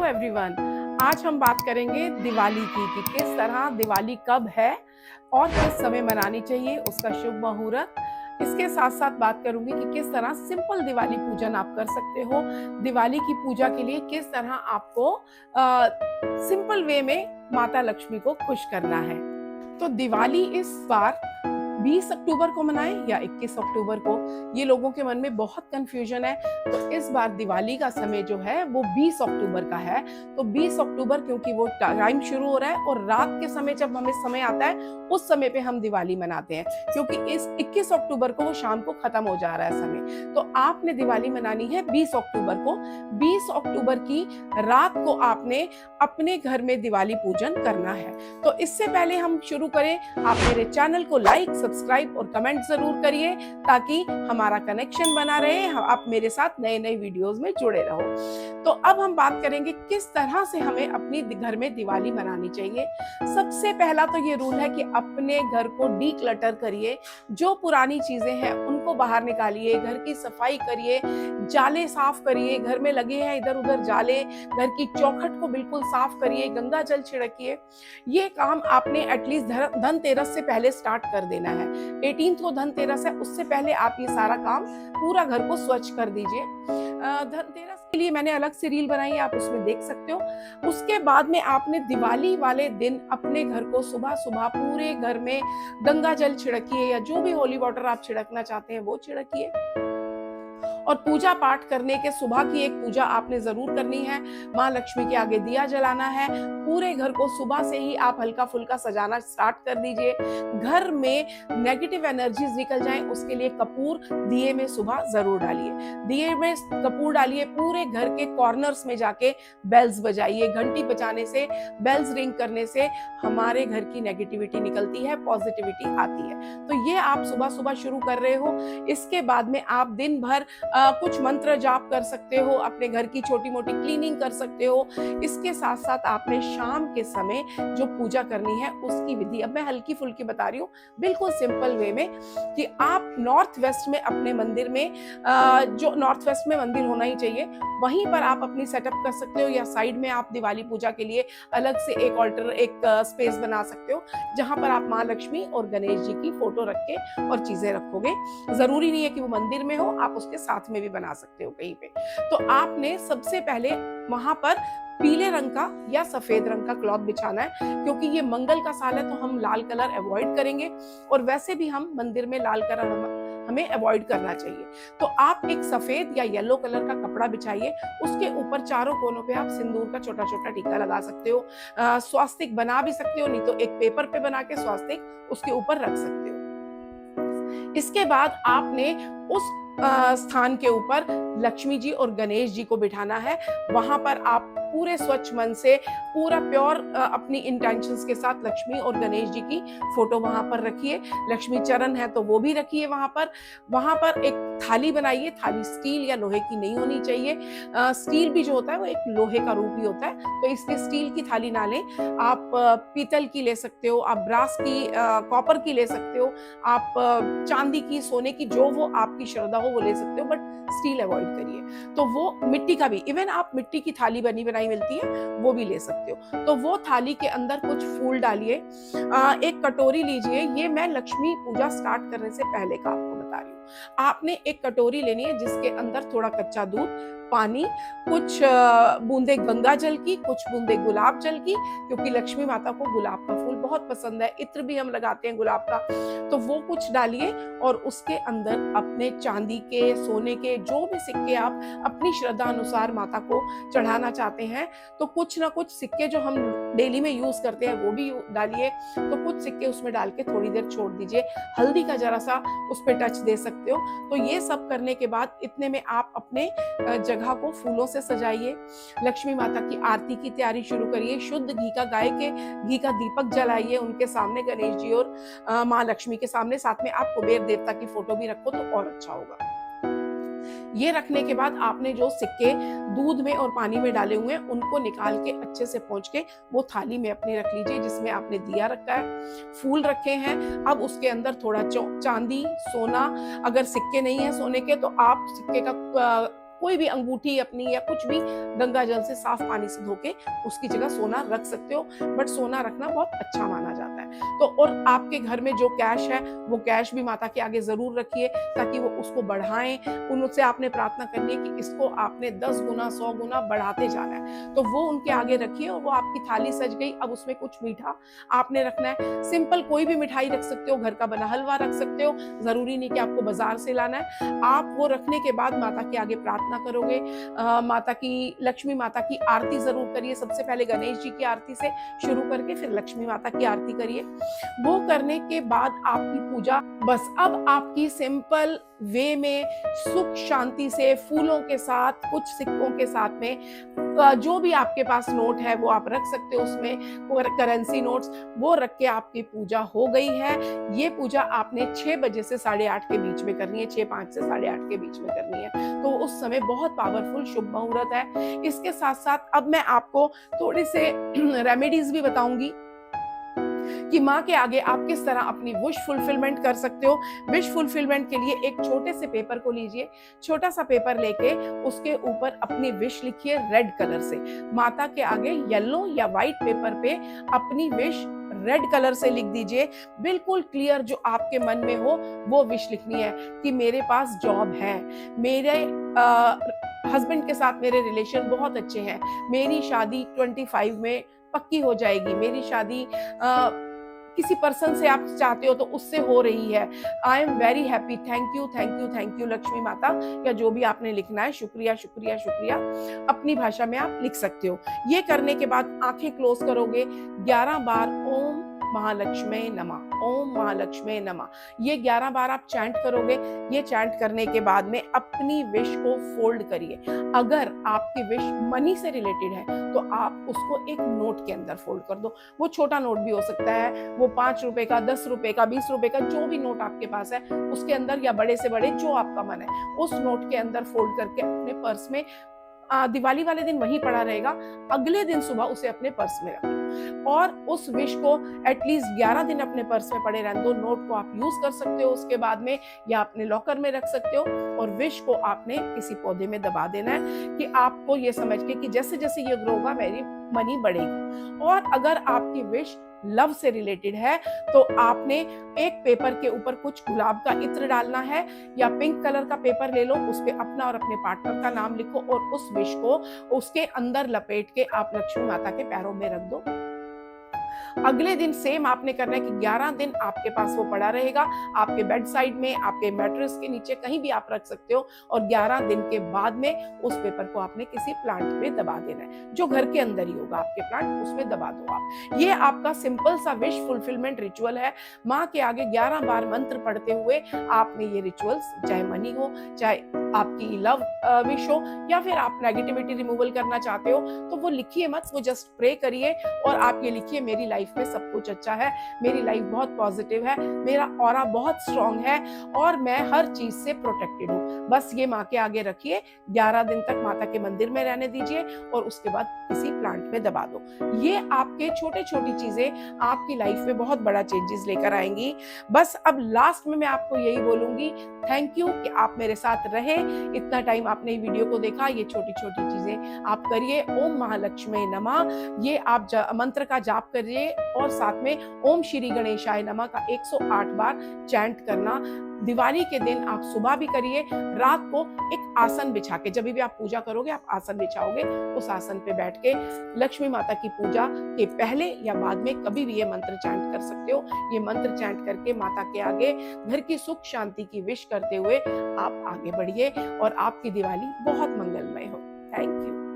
Everyone, आज हम बात करेंगे दिवाली की कि किस तरह दिवाली कब है और किस समय मनानी चाहिए, उसका शुभ मुहूर्त। इसके साथ साथ बात करूंगी कि किस तरह सिंपल दिवाली पूजन आप कर सकते हो। दिवाली की पूजा के लिए किस तरह आपको सिंपल वे में माता लक्ष्मी को खुश करना है। तो दिवाली इस बार 20 अक्टूबर को मनाएं या 21 अक्टूबर को, ये लोगों के मन में बहुत कंफ्यूजन है। तो इस बार दिवाली का समय जो है वो 20 अक्टूबर का है। तो 20 अक्टूबर क्योंकि वो टाइम शुरू हो रहा है और रात के समय जब हमें समय आता है उस समय पे हम दिवाली मनाते हैं, क्योंकि इस 21 अक्टूबर को वो शाम को खत्म हो जा रहा है समय। तो आपने दिवाली मनानी है 20 अक्टूबर को। 20 अक्टूबर की रात को आपने अपने घर में दिवाली पूजन करना है। तो इससे पहले हम शुरू करें, आप मेरे चैनल को लाइक, सब्सक्राइब और कमेंट जरूर करिए ताकि हमारा कनेक्शन बना रहे, आप मेरे साथ नए नए वीडियोस में जुड़े रहो। तो अब हम बात करेंगे किस तरह से हमें अपनी घर में दिवाली मनानी चाहिए। सबसे पहला तो ये रूल है कि अपने घर को डीक्लटर करिए। जो पुरानी चीजें हैं उनको बाहर निकालिए, घर की सफाई करिए, जाले साफ करिए, घर में लगे हैं इधर उधर जाले, घर की चौखट को बिल्कुल साफ करिए, गंगा जल छिड़किए। ये काम आपने एटलीस्ट धनतेरस से पहले स्टार्ट कर देना है। 18 को धनतेरस है, उससे पहले आप ये सारा काम पूरा घर को स्वच्छ कर दीजिए। धनतेरस के लिए मैंने अलग से रील बनाई है, आप उसमें देख सकते हो। उसके बाद में आपने दिवाली वाले दिन अपने घर को सुबह सुबह पूरे घर में गंगा जल छिड़किए या जो भी होली वाटर आप छिड़कना चाहते हैं वो छिड़किए। और पूजा पाठ करने के सुबह की एक पूजा आपने जरूर करनी है। माँ लक्ष्मी के आगे दिया जलाना है। पूरे घर को सुबह से ही आप हल्का फुल्का सजाना स्टार्ट कर दीजिए। घर में नेगेटिव एनर्जीज निकल जाएं, उसके लिए कपूर दिए में सुबह जरूर डालिए। दिए में कपूर डालिए, पूरे घर के कॉर्नर्स में जाके बेल्स बजाइए। घंटी बजाने से, बेल्स रिंग करने से हमारे घर की नेगेटिविटी निकलती है, पॉजिटिविटी आती है। तो ये आप सुबह सुबह शुरू कर रहे हो। इसके बाद में आप दिन भर कुछ मंत्र जाप कर सकते हो, अपने घर की छोटी मोटी क्लीनिंग कर सकते हो। इसके साथ साथ आपने शाम के समय जो पूजा करनी है उसकी विधि अब मैं हल्की फुल्की बता रही हूँ, बिल्कुल सिंपल वे में, कि आप नॉर्थ वेस्ट में अपने मंदिर में जो नॉर्थ वेस्ट में मंदिर होना ही चाहिए वहीं पर आप अपनी सेटअप कर सकते हो, या साइड में आप दिवाली पूजा के लिए अलग से एक ऑल्टर, एक स्पेस बना सकते हो जहां पर आप माँ लक्ष्मी और गणेश जी की फोटो रख के और चीजें रखोगे। जरूरी नहीं है कि वो मंदिर में हो, आप उसके साथ में भी बना सकते हो कहीं पे। तो आपने सबसे पहले वहां पर पीले रंग का या सफेद रंग का क्लॉथ बिछाना है, क्योंकि ये मंगल का साल है तो हम लाल कलर अवॉइड करेंगे और वैसे भी हम मंदिर में लाल कलर हमें अवॉइड करना चाहिए। तो आप एक सफेद या येलो कलर का कपड़ा बिछाइए, उसके ऊपर चारों कोनों पे आप सिंदूर का छोटा छोटा टीका लगा सकते हो। स्वास्तिक बना भी सकते हो, नहीं तो एक पेपर पे बना के स्वास्तिक उसके ऊपर रख सकते हो। इसके बाद आपने उस स्थान के ऊपर लक्ष्मी जी और गणेश जी को बिठाना है। वहां पर आप पूरे स्वच्छ मन से, पूरा प्योर अपनी इंटेंशंस के साथ लक्ष्मी और गणेश जी की फोटो वहां पर रखिए। लक्ष्मी चरण है तो वो भी रखिए वहां पर। वहां पर एक थाली बनाइए। थाली स्टील या लोहे की नहीं होनी चाहिए। स्टील भी जो होता है वो एक लोहे का रूप ही होता है, तो इसलिए स्टील की थाली ना लें। आप पीतल की ले सकते हो, आप ब्रास की, कॉपर की ले सकते हो, आप चांदी की, सोने की, जो वो आपकी श्रद्धा हो वो ले सकते हो, बट स्टील अवॉइड करिए। तो वो मिट्टी का भी, इवन आप मिट्टी की थाली बनी बनाई मिलती है वो भी ले सकते हो। तो वो थाली के अंदर कुछ फूल डालिए। एक कटोरी लीजिए। ये मैं लक्ष्मी पूजा स्टार्ट करने से पहले का आपको बता रही हूँ। आपने एक कटोरी लेनी है जिसके अंदर थोड़ा कच्चा दूध, पानी, कुछ बूंदे गंगा जल की, कुछ बूंदे गुलाब जल की, क्योंकि लक्ष्मी माता को गुलाब का फूल बहुत पसंद है। इत्र भी हम लगाते हैं गुलाब का, तो वो कुछ डालिए। और उसके अंदर अपने चांदी के, सोने के, जो भी सिक्के आप अपनी श्रद्धा अनुसार माता को चढ़ाना चाहते हैं, तो कुछ ना कुछ सिक्के जो हम डेली में यूज करते हैं वो भी डालिए। तो कुछ सिक्के उसमें डाल के थोड़ी देर छोड़ दीजिए। हल्दी का जरा सा उस पर टच दे सकते हो। तो ये सब करने के बाद इतने में आप अपने जगह को फूलों से सजाइए। लक्ष्मी माता की आरती की तैयारी शुरू करिए। शुद्ध घी का, गाय के घी का दीपक जलाइए उनके सामने, गणेश जी और माँ लक्ष्मी के सामने। साथ में आप कुबेर देवता की फोटो भी रखो तो और अच्छा होगा। ये रखने के बाद आपने जो सिक्के दूध में और पानी में डाले हुए हैं उनको निकाल के अच्छे से पोंछ के वो थाली में अपनी रख लीजिए जिसमें आपने दिया रखा है, फूल रखे हैं। अब उसके अंदर थोड़ा चांदी, सोना, अगर सिक्के नहीं है सोने के तो आप सिक्के का कोई भी अंगूठी अपनी या कुछ भी गंगा जल से साफ पानी से धो के उसकी जगह सोना रख सकते हो, बट सोना रखना बहुत अच्छा माना जाता है। तो और आपके घर में जो कैश है वो कैश भी माता के आगे जरूर रखिए ताकि वो उसको बढ़ाएं। उनसे आपने प्रार्थना करनी है कि इसको आपने 10 गुना 100 गुना बढ़ाते जाना है, तो वो उनके आगे रखिए। और वो आपकी थाली सज गई, अब उसमें कुछ मीठा आपने रखना है। सिंपल कोई भी मिठाई रख सकते हो, घर का बना हलवा रख सकते हो, जरूरी नहीं कि आपको बाजार से लाना है। आप वो रखने के बाद माता के आगे प्रार्थना करोगे। माता की, लक्ष्मी माता की आरती जरूर करिए। सबसे पहले गणेश जी की आरती से शुरू करके फिर लक्ष्मी माता की आरती करिए। वो करने के बाद आपकी पूजा बस अब आपकी सिंपल वे में सुख शांति से, फूलों के साथ, कुछ सिक्कों के साथ में, जो भी आपके पास नोट है वो आप रख सकते हो उसमें, करेंसी नोट्स, वो रख के आपकी पूजा हो गई है। ये पूजा आपने 6 बजे से 8:30 के बीच में करनी है, 6:05 से 8:30 के बीच में करनी है। तो उस समय बहुत पावरफुल शुभ मुहूर्त है। इसके साथ साथ अब मैं आपको थोड़े से रेमेडीज भी बताऊंगी कि माँ के आगे आप किस तरह अपनी विश फुलफिलमेंट कर सकते हो। विश फुलफिलमेंट के लिए एक छोटे से पेपर को लीजिए, छोटा सा पेपर लेके उसके ऊपर अपनी विश लिखिए रेड कलर से। माता के आगे येलो या व्हाइट पेपर पे अपनी विश रेड कलर से लिख दीजिए। बिल्कुल क्लियर जो आपके मन में हो वो विश लिखनी है कि मेरे पास जॉब है, मेरे हस्बैंड के साथ मेरे रिलेशन बहुत अच्छे हैं, मेरी शादी 25 में पक्की हो जाएगी, मेरी शादी किसी पर्सन से आप चाहते हो तो उससे हो रही है, I am very happy, thank you thank you thank you Lakshmi माता, या जो भी आपने लिखना है, शुक्रिया शुक्रिया शुक्रिया, अपनी भाषा में आप लिख सकते हो। ये करने के बाद आंखें क्लोज करोगे, 11 बार ओम महालक्ष्मी नमः, ओम महालक्ष्मी नमः, ये 11 बार आप चैंट करोगे। ये चैंट करने के बाद में अपनी विश को फोल्ड करिए। अगर आपकी विश मनी से रिलेटेड है तो आप उसको एक नोट के अंदर फोल्ड कर दो। वो छोटा नोट भी हो सकता है, वो 5 रुपए का, 10 रुपए का, 20 रुपए का, जो भी नोट आपके पास है उसके अंदर, या बड़े से बड़े जो आपका मन है उस नोट के अंदर फोल्ड करके अपने पर्स में, दिवाली वाले दिन वहीं पड़ा रहेगा, अगले दिन सुबह उसे अपने पर्स में रख लो और उस विश को एटलीस्ट 11 दिन अपने पर्स में पड़े रहने दो। नोट को आप यूज कर सकते हो उसके बाद में, या अपने लॉकर में रख सकते हो। और विश को आपने किसी पौधे में दबा देना है कि आपको ये समझ के कि जैसे जैसे ये ग्रो होगा मेरी मनी बढ़ेगी। और अगर आपकी विश लव से रिलेटेड है तो आपने एक पेपर के ऊपर कुछ गुलाब का इत्र डालना है, या पिंक कलर का पेपर ले लो, उस पे अपना और अपने पार्टनर का नाम लिखो और उस विश को उसके अंदर लपेट के आप लक्ष्मी माता के पैरों में रख दो। अगले दिन सेम आपने करना है कि 11 दिन आपके पास वो पड़ा रहेगा, आपके बेड साइड में, आपके मैट्रेस के नीचे, कहीं भी आप रख सकते हो। और 11 दिन के बाद में उस पेपर को आपने किसी प्लांट में दबा देना है, जो घर के अंदर ही होगा आपके प्लांट, उसमें दबा दो आप। ये आपका सिंपल सा विश फुलफिलमेंट रिचुअल है। माँ के आगे 11 बार मंत्र पढ़ते हुए आपने ये रिचुअल्स, चाहे मनी हो, चाहे आपकी लव विश हो, या फिर आप नेगेटिविटी रिमूवल करना चाहते हो, तो वो लिखिए मत, वो जस्ट प्रे करिए। और आप ये लिखिए, मेरी लाइफ में सब कुछ अच्छा है, मेरी लाइफ बहुत पॉजिटिव है, मेरा ऑरा बहुत स्ट्रांग है और मैं हर चीज से प्रोटेक्टेड हूँ। बस ये माँ के आगे रखिए, 11 दिन तक माता के मंदिर में रहने दीजिए और उसके बाद किसी प्लांट में दबा दो। ये आपके छोटे छोटी चीजें आपकी लाइफ में बहुत बड़ा चेंजेस लेकर आएंगी। बस अब लास्ट में मैं आपको यही बोलूंगी, थैंक यू कि आप मेरे साथ रहे, इतना टाइम आपने वीडियो को देखा। ये छोटी छोटी चीजें आप करिए। ओम महालक्ष्मी नमः, ये आप मंत्र का जाप करिए और साथ में ओम श्री गणेशाय नमः का 108 बार चैंट करना। दिवाली के दिन आप सुबह भी करिए, रात को एक आसन बिछा के, जब भी आप पूजा करोगे आप आसन बिछाओगे, उस आसन पे बैठ के लक्ष्मी माता की पूजा के पहले या बाद में कभी भी ये मंत्र चैंट कर सकते हो। ये मंत्र चैंट करके माता के आगे घर की सुख शांति की विश करते हुए आप आगे बढ़िए और आपकी दिवाली बहुत मंगलमय हो। Thank you.